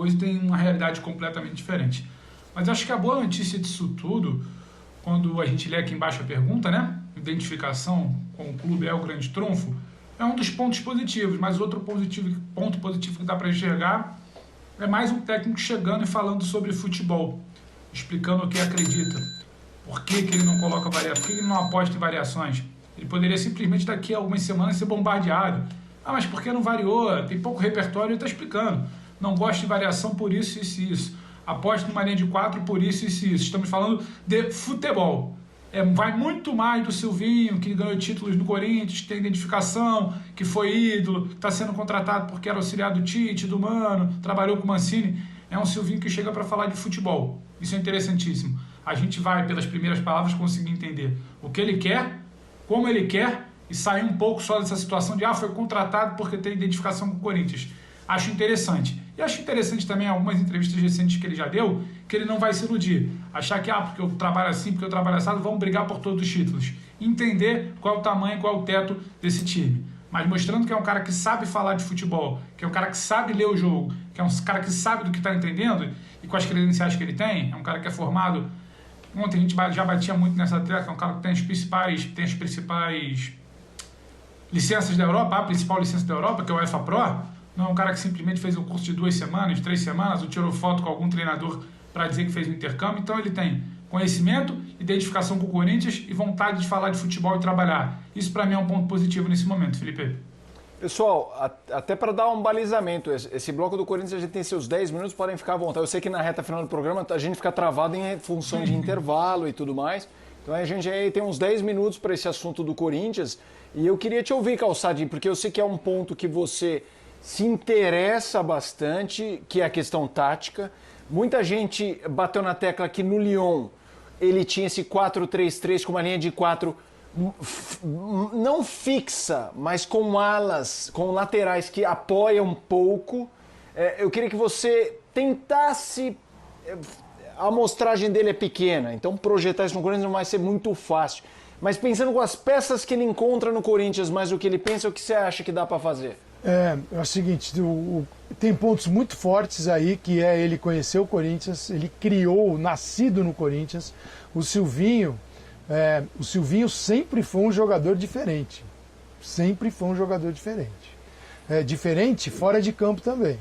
hoje tem uma realidade completamente diferente. Mas acho que a boa notícia disso tudo, quando a gente lê aqui embaixo a pergunta, né? Identificação com o clube é o grande trunfo, é um dos pontos positivos, mas outro ponto positivo que dá para enxergar é mais um técnico chegando e falando sobre futebol, explicando o que acredita, por que ele não coloca variações, por que ele não aposta em variações. Ele poderia simplesmente daqui a algumas semanas ser bombardeado. Ah, mas por que não variou? Tem pouco repertório, ele está explicando. Não gosto de variação por isso, isso e isso. Aposto numa linha de 4 por isso, isso e isso. Estamos falando de futebol. Vai muito mais do Silvinho, que ganhou títulos no Corinthians, que tem identificação, que foi ídolo, que está sendo contratado porque era auxiliar do Tite, do Mano, trabalhou com o Mancini. É um Silvinho que chega para falar de futebol. Isso é interessantíssimo. A gente vai, pelas primeiras palavras, conseguir entender o que ele quer, como ele quer, e sair um pouco só dessa situação de foi contratado porque tem identificação com o Corinthians. Acho interessante. E acho interessante também algumas entrevistas recentes que ele já deu, que ele não vai se iludir. Achar que, porque eu trabalho assim, porque eu trabalho assado, vamos brigar por todos os títulos. Entender qual é o tamanho, qual é o teto desse time. Mas mostrando que é um cara que sabe falar de futebol, que é um cara que sabe ler o jogo, que é um cara que sabe do que está entendendo e com as credenciais que ele tem, é um cara que é formado. Ontem a gente já batia muito nessa tecla, é um cara que tem as principais licenças da Europa, a principal licença da Europa, que é o UEFA Pro. Não é um cara que simplesmente fez um curso de 2 semanas, 3 semanas, ou tirou foto com algum treinador para dizer que fez um intercâmbio. Então ele tem conhecimento, identificação com o Corinthians e vontade de falar de futebol e trabalhar. Isso para mim é um ponto positivo nesse momento, Felipe. Pessoal, até para dar um balizamento, esse bloco do Corinthians a gente tem seus 10 minutos, podem ficar à vontade. Eu sei que na reta final do programa a gente fica travado em função de intervalo e tudo mais. Então a gente aí tem uns 10 minutos para esse assunto do Corinthians. E eu queria te ouvir, Calçadinho, porque eu sei que é um ponto que você se interessa bastante, que é a questão tática. Muita gente bateu na tecla que no Lyon ele tinha esse 4-3-3 com uma linha de 4 não fixa, mas com alas, com laterais que apoiam um pouco. Eu queria que você tentasse... A amostragem dele é pequena, então projetar isso no Corinthians não vai ser muito fácil. Mas pensando com as peças que ele encontra no Corinthians, mais o que ele pensa, o que você acha que dá para fazer? É o seguinte, tem pontos muito fortes aí, que é ele conhecer o Corinthians, ele criou, nascido no Corinthians. O Silvinho sempre foi um jogador diferente. Sempre foi um jogador diferente. Diferente fora de campo também,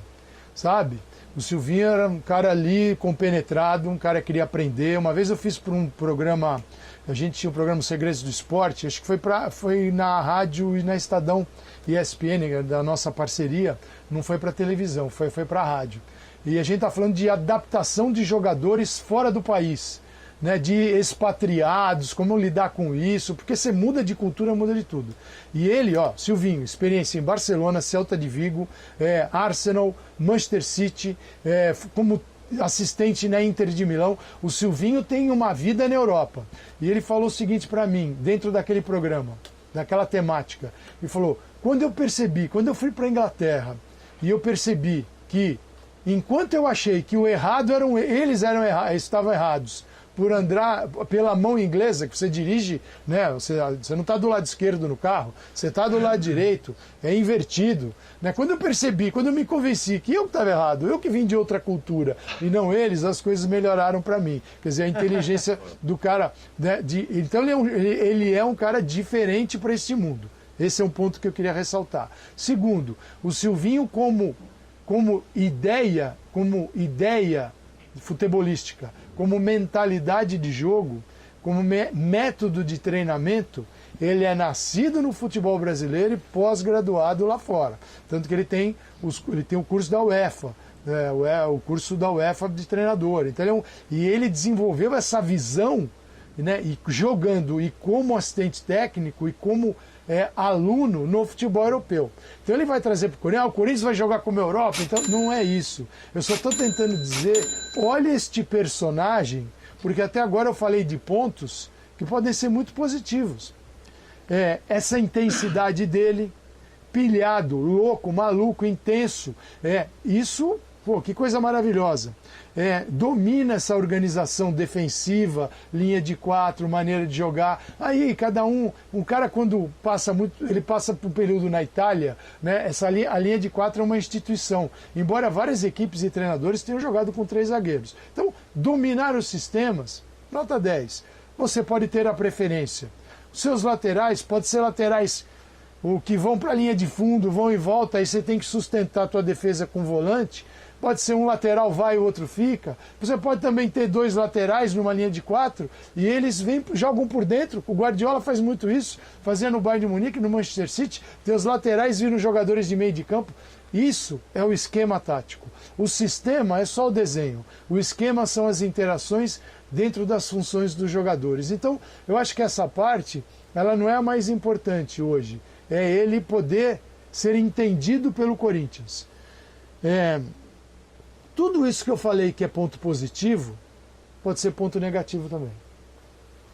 sabe? O Silvinho era um cara ali compenetrado, um cara que queria aprender. Uma vez eu fiz para um programa, a gente tinha o programa Segredos do Esporte, acho que foi na rádio e na Estadão ESPN, da nossa parceria, não foi para televisão, foi para a rádio. E a gente está falando de adaptação de jogadores fora do país, né, de expatriados, como lidar com isso, porque você muda de cultura, muda de tudo. E ele, Silvinho, experiência em Barcelona, Celta de Vigo, Arsenal, Manchester City, como assistente na Inter de Milão. O Silvinho tem uma vida na Europa. E ele falou o seguinte para mim, dentro daquele programa, daquela temática. Ele falou, quando eu fui para a Inglaterra, e eu percebi que, enquanto eu achei que eles estavam errados, por andar pela mão inglesa, que você dirige, né? Você não está do lado esquerdo no carro, você está do lado direito, é invertido. Né? Quando eu me convenci que eu estava errado, eu que vim de outra cultura, e não eles, as coisas melhoraram para mim. Quer dizer, a inteligência do cara... Né, então ele é um cara diferente para esse mundo. Esse é um ponto que eu queria ressaltar. Segundo, o Silvinho como ideia futebolística, como mentalidade de jogo, como método de treinamento, ele é nascido no futebol brasileiro e pós-graduado lá fora. Tanto que ele tem o curso da UEFA, o curso da UEFA de treinador. Então, ele desenvolveu essa visão, né, e jogando e como assistente técnico e como aluno no futebol europeu. Então ele vai trazer para o Corinthians, o Corinthians vai jogar como a Europa, então não é isso. Eu só estou tentando dizer, olha este personagem, porque até agora eu falei de pontos que podem ser muito positivos. Essa intensidade dele, pilhado, louco, maluco, intenso, isso Pô, que coisa maravilhosa. Domina essa organização defensiva, linha de 4, maneira de jogar. Aí, cada um cara quando passa muito, ele passa por um período na Itália, né? A linha de 4 é uma instituição. Embora várias equipes e treinadores tenham jogado com 3 zagueiros. Então, dominar os sistemas, nota 10. Você pode ter a preferência. Os seus laterais, pode ser laterais que vão para a linha de fundo, vão e voltam, aí você tem que sustentar a tua defesa com volante. Pode ser um lateral vai e o outro fica. Você pode também ter 2 laterais numa linha de 4 e eles jogam por dentro. O Guardiola faz muito isso, fazendo no Bayern de Munique, no Manchester City. Tem os laterais viram jogadores de meio de campo. Isso é o esquema tático. O sistema é só o desenho. O esquema são as interações dentro das funções dos jogadores. Então, eu acho que essa parte, ela não é a mais importante hoje. É ele poder ser entendido pelo Corinthians. Tudo isso que eu falei que é ponto positivo, pode ser ponto negativo também.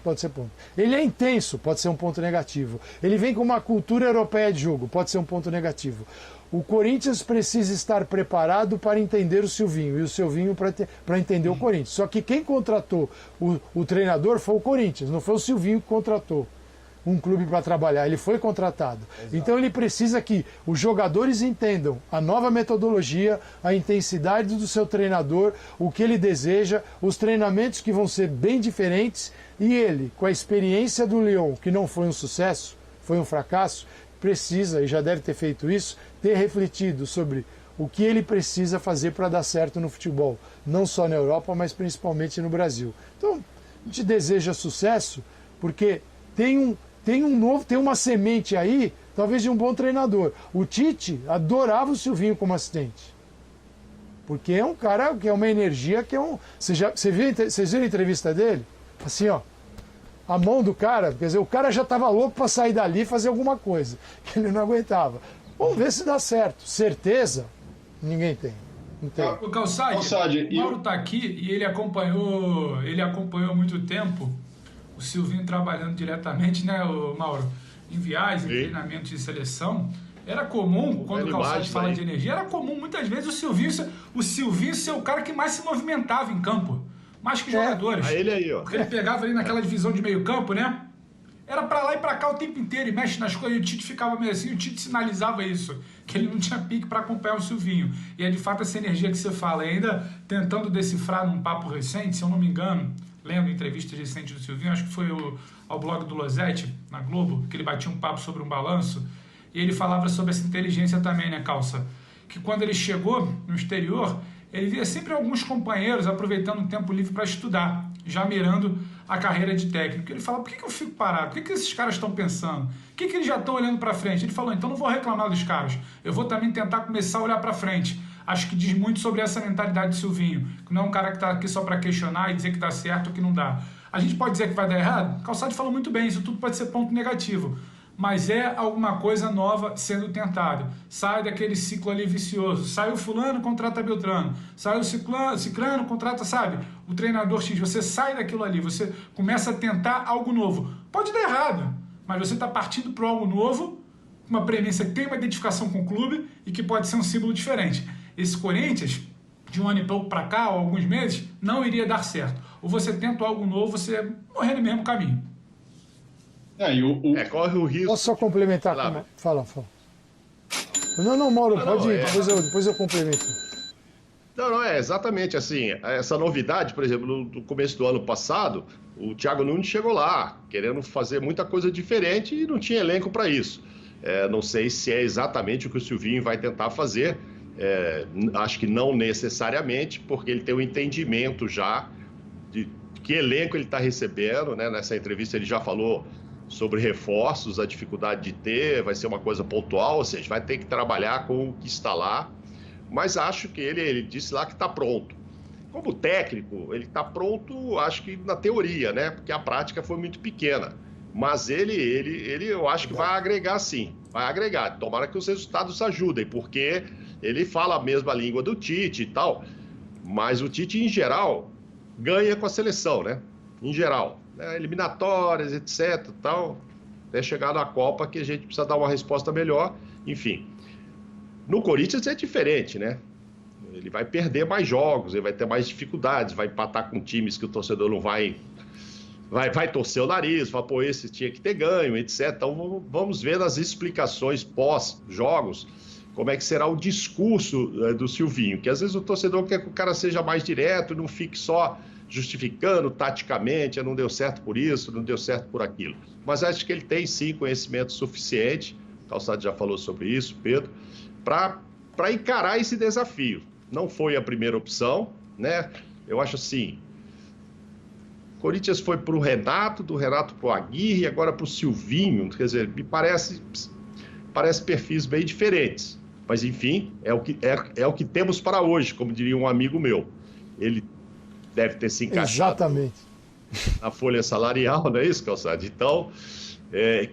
Pode ser ponto. Ele é intenso, pode ser um ponto negativo. Ele vem com uma cultura europeia de jogo, pode ser um ponto negativo. O Corinthians precisa estar preparado para entender o Silvinho e o Silvinho para entender o Corinthians. Só que quem contratou o treinador foi o Corinthians, não foi o Silvinho que contratou um clube para trabalhar, ele foi contratado. Exato. Então ele precisa que os jogadores entendam a nova metodologia, a intensidade do seu treinador, o que ele deseja, os treinamentos que vão ser bem diferentes, e ele, com a experiência do Lyon, que não foi um sucesso, foi um fracasso, precisa, e já deve ter feito isso, ter refletido sobre o que ele precisa fazer para dar certo no futebol, não só na Europa, mas principalmente no Brasil. Então, a gente deseja sucesso, porque tem uma semente aí, talvez de um bom treinador. O Tite adorava o Silvinho como assistente. Porque é um cara que é uma energia que é um... Vocês viram a entrevista dele? Assim, ó. A mão do cara, quer dizer, o cara já estava louco para sair dali e fazer alguma coisa, que ele não aguentava. Vamos ver se dá certo. Certeza? Ninguém tem. Não tem. O Calçade, o Mauro está aqui e ele acompanhou há muito tempo o Silvinho trabalhando diretamente, né, o Mauro, em viagens, em treinamentos de seleção. Era comum, quando o Calçade fala de energia, era comum muitas vezes o Silvinho ser o cara que mais se movimentava em campo, mais que jogadores. Ele aí, ó. Porque ele pegava ali naquela divisão de meio campo, né? Era pra lá e pra cá o tempo inteiro, e mexe nas coisas, e o Tite ficava meio assim, o Tite sinalizava isso, que ele não tinha pique pra acompanhar o Silvinho. E é de fato essa energia que você fala, e ainda tentando decifrar num papo recente, se eu não me engano, lendo entrevistas recentes do Silvinho, acho que foi ao blog do Losetti, na Globo, que ele batia um papo sobre um balanço, e ele falava sobre essa inteligência também, né, Calça? Que quando ele chegou no exterior, ele via sempre alguns companheiros aproveitando o tempo livre para estudar, já mirando a carreira de técnico. Ele falava, por que eu fico parado? O que esses caras estão pensando? O que eles já estão olhando para frente? Ele falou, então não vou reclamar dos caras, eu vou também tentar começar a olhar para frente. Acho que diz muito sobre essa mentalidade do Silvinho, que não é um cara que está aqui só para questionar e dizer que dá certo ou que não dá. A gente pode dizer que vai dar errado? Calçado falou muito bem, isso tudo pode ser ponto negativo, mas é alguma coisa nova sendo tentado. Sai daquele ciclo ali vicioso. Saiu fulano, contrata Beltrano. Saiu ciclano, contrata, sabe? O treinador X. Você sai daquilo ali, você começa a tentar algo novo. Pode dar errado, mas você está partindo para algo novo, uma premissa que tem uma identificação com o clube e que pode ser um símbolo diferente. Esse Corinthians, de um ano e pouco para cá, ou alguns meses, não iria dar certo. Ou você tenta algo novo, você morrer no mesmo caminho. Corre o risco. Posso só complementar? Fala. Não, Mauro, pode ir, depois eu complemento. Não, é exatamente assim. Essa novidade, por exemplo, no começo do ano passado, o Thiago Nunes chegou lá, querendo fazer muita coisa diferente e não tinha elenco para isso. Não sei se é exatamente o que o Silvinho vai tentar fazer. Acho que não necessariamente, porque ele tem um entendimento já de que elenco ele está recebendo, né? Nessa entrevista ele já falou sobre reforços, a dificuldade de ter, vai ser uma coisa pontual, ou seja, vai ter que trabalhar com o que está lá, mas acho que ele disse lá que está pronto. Como técnico, ele está pronto, acho que na teoria, né? Porque a prática foi muito pequena, mas ele eu acho que vai agregar sim, vai agregar, tomara que os resultados ajudem, porque ele fala a mesma língua do Tite e tal, mas o Tite, em geral, ganha com a seleção, né? Em geral. Eliminatórias, etc, tal, até chegar na Copa que a gente precisa dar uma resposta melhor, enfim. No Corinthians é diferente, né? Ele vai perder mais jogos, ele vai ter mais dificuldades, vai empatar com times que o torcedor não vai torcer o nariz, vai, pô, esse tinha que ter ganho, etc. Então vamos ver nas explicações pós-jogos como é que será o discurso do Silvinho, que às vezes o torcedor quer que o cara seja mais direto, não fique só justificando taticamente, não deu certo por isso, não deu certo por aquilo. Mas acho que ele tem sim conhecimento suficiente, o Calçado já falou sobre isso, Pedro, para encarar esse desafio. Não foi a primeira opção, né? Eu acho assim, o Corinthians foi para o Renato, do Renato para o Aguirre, e agora para o Silvinho, quer dizer, me parece perfis bem diferentes. Mas, enfim, é o que temos para hoje, como diria um amigo meu. Ele deve ter se encaixado Exatamente. na folha salarial, não é isso, Calçado? Então,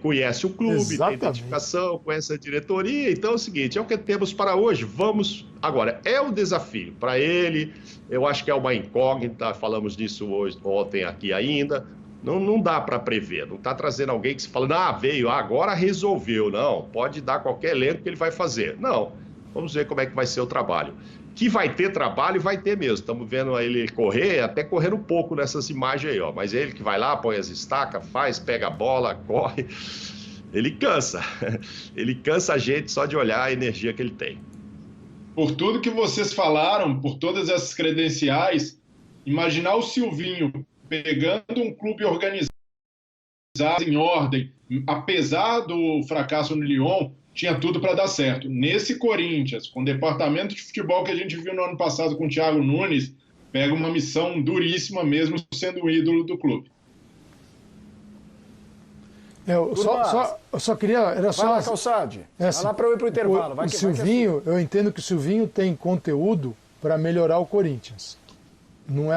conhece o clube, Exatamente. tem identificação, conhece a diretoria. Então é o seguinte, é o que temos para hoje. Vamos... Agora, é um desafio para ele, eu acho que é uma incógnita, falamos disso ontem aqui ainda. Não dá para prever, não está trazendo alguém que se fala, veio, agora resolveu. Não, pode dar qualquer elenco que ele vai fazer. Não, vamos ver como é que vai ser o trabalho. Que vai ter trabalho, vai ter mesmo. Estamos vendo ele correr, até correndo um pouco nessas imagens aí, ó. Mas ele que vai lá, põe as estacas, faz, pega a bola, corre. Ele cansa. Ele cansa a gente só de olhar a energia que ele tem. Por tudo que vocês falaram, por todas essas credenciais, imaginar o Silvinho pegando um clube organizado em ordem, apesar do fracasso no Lyon, tinha tudo para dar certo. Nesse Corinthians, com o departamento de futebol que a gente viu no ano passado com o Thiago Nunes, pega uma missão duríssima mesmo sendo o ídolo do clube. Eu só queria... Era só, vai lá, Calçade. Vai lá para eu ir para o intervalo. O Silvinho, eu entendo que o Silvinho tem conteúdo para melhorar o Corinthians. Não é